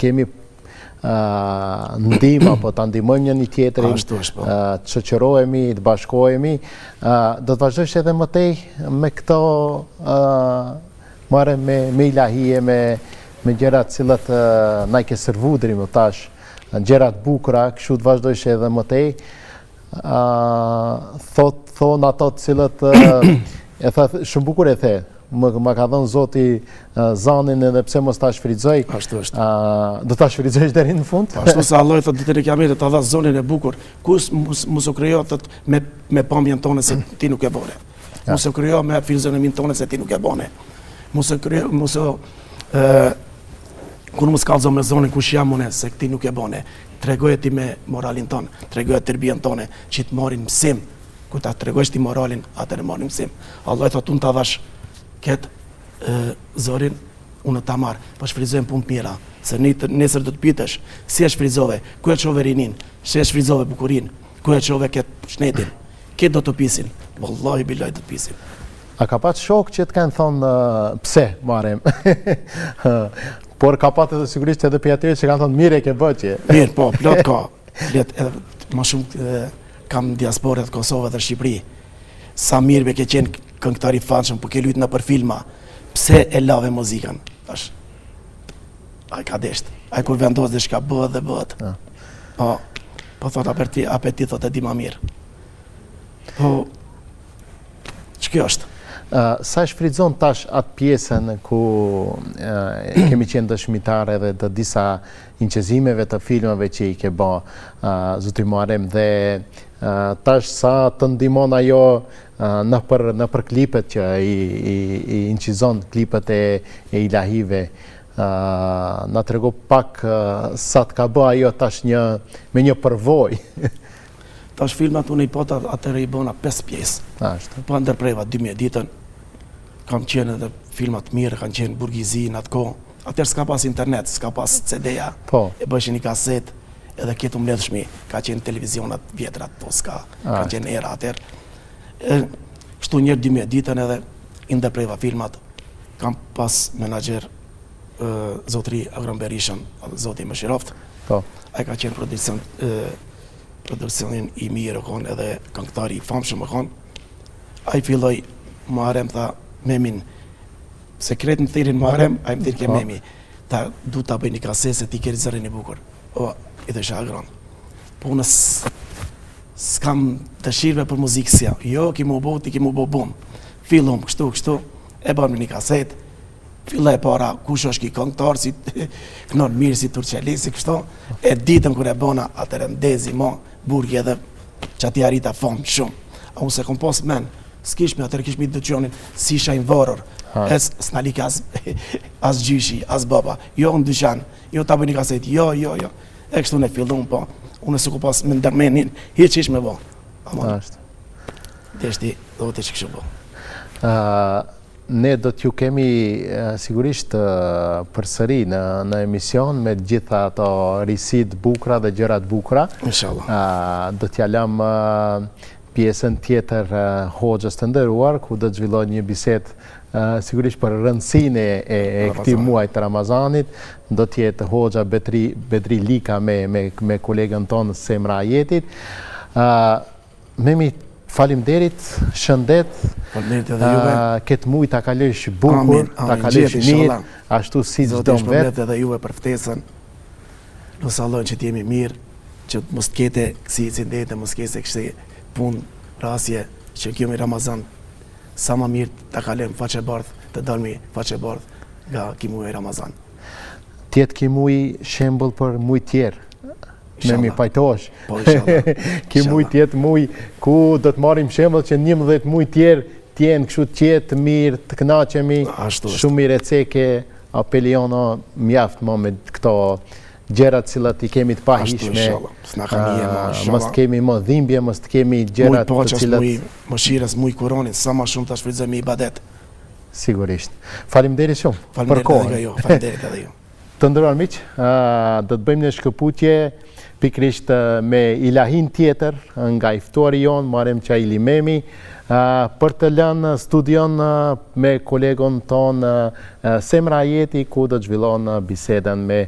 kemi ndihmë apo ta ndihmojmë një tjetrin, të shoqërohemi, të bashkohemi, do të vazhdojsh edhe më tej me këto marrë me ilahie, me gjërat cilat na i ke servu deri më tash, gjërat bukura, kështu të vazhdojsh edhe më tej. Thonë ato të cilët e tha shumë bukur e the. Më ka dhënë Zoti zanin edhe pse mos ta shfrytëzoj. Ashtu është. Do ta shfrytëzosh deri në fund? Ashtu se Allah thotë ditën e Kiametit ta dha zonin e bukur. Kush mos u krijo thotë me pamjen tonë se ti nuk e bone. Mos u krijo me filozofin tonë se ti nuk e bone. Mos u krijo kur mos kallzo me zonin kush jam unë se ti nuk e bone. Tregoje ti me moralin ton, tregoje tërbien tonë që të marrin mësim. Kur ta tregosh ti moralin, atë e marrin mësim. Allah thotë unë ta dhash këtë zorin unë ta marr, po shfrytëzojmë punë të mira, se nesër do të pyetesh, si e shfrytëzove, ku e çove rinin, si e shfrytëzove bukurinë, ku e çove këtë shnetin. Këtë do të pisin, vallahi billahi do të pisin. A ka pat shok që të kanë thonë pse marrem? Por ka pat edhe sigurisht edhe pejatëri që kanë thonë mirë e ke bëçje. Mirë, po, plot ka. Edhe më shumë kam diasporat Kosovë dhe Shqipëri. Sa mirë be ke qenë këngëtar i famshëm, po ke luajtur në për filma. Pse e lave muzikën? Tash. Ai ka desht. Ai kur vendos diçka bëhet dhe bëhet. Po thot apetit thot e di më mirë. Po ç'kjo është? Sa shfrytëzon tash atë pjesën ku kemi qenë dëshmitar edhe të disa inqezimeve të filmave që i ke bë Zoti Muharrem dhe tash sa të ndihmon ajo në për klipet që i inqizon klipet e ilahive, na trego pak sa të ka bë ajo tash me një përvojë. Tash filmat unë i pota atëre i bëna 5 pjesë. Po ndërpreva 12 ditën. Kam qenë edhe filmat mirë, kanë qenë burgizi në atë kohë. Atëherë s'ka pas internet, s'ka pas CD-ja. E bëshin një kaset, edhe këtë mbledhshmi. Ka qenë televizionat vjetrat, po s'ka. Ka qenë era atëherë. Kështu njërë 12 ditën edhe i ndërpreva filmat. Kam pas menaxher zotri Agron Berishën, zoti më shiroft. Ai ka qenë produksionin i mirë kon edhe këngëtari i famshëm kon. Ai filloi Muharrem tha Memin sekretin thirin Muharrem, ai më thirr ke Memi. Ta du ta bëj një kaset se ti ke zërin e bukur. O, i dhe Agron. Po unë s'kam dëshirë për muzikë si ja. Jo, ki mu bo bum. Fillom kështu, e bën me një kaset. Filloj para kush është ki këngëtar, si kënon mirë si Turqeli, si kështu. E ditën kur e bëna, atëre ndezi ma, burgi edhe që ati arrita famë shumë. A unë se kom pas men, s'kishme atëre kishme i dëgjonin si shajnë varur. S'nalik as gjyshi, as baba. Jo në dyqan, jo ta bëj një kaset, jo. E kështu në fillon, po. Unë se ku pas me ndërmenin, hiq ish me bo. Deshti, do të që kështu bo. Ne do t'ju kemi sigurisht përsëri në emision me gjitha ato risit bukra dhe gjërat bukra. Inshallah. Do t'ja lam pjesën tjetër hoxhës të nderuar, ku do të zhvilloj një bisedë sigurisht për rëndësinë e këtij muaji të Ramazanit. Do t'jetë hoxha Bedri Lika me kolegën tonë Semra Ajetit. Memi, faleminderit, shëndet. Faleminderit edhe juve. Këtë muaj ta kalosh bukur, ta kalosh mirë, ashtu si çdo vet. Faleminderit edhe juve për ftesën. Lutem Allahun që të jemi mirë, që mos të kete si incidente, mos kese kështu punë, rasje, që kjo me Ramazan sa më mirë ta kalojmë faqe bardh, të dalmi faqe bardh nga ky muaj Ramazan. Tjetë ky muaj shembull për muaj tjerë. Me mi pajtosh. Po, inshallah. Ki muj tjetë muj ku do të marim shembull që 11 muj tjerë t'jenë kështu qetë, mirë, të kënaqemi, shumë mirë e ceke, apeliono mjaft më me këto gjërat cilat i kemi të pahishme. Mos kemi më dhimbje, mos të kemi gjërat të cilat më shires, muj Kur'anit, sa më shumë ta shfrytëzojmë ibadet. Sigurisht. Faleminderit shumë për kohën. Faleminderit edhe ju. Të nderuar miq, do të bëjmë një shkëputje pikrisht me ilahin tjetër nga i ftuari jon Muharrem Çaili Memi për të lënë studion me kolegon ton Semra Ajeti, ku do të zhvillon bisedën me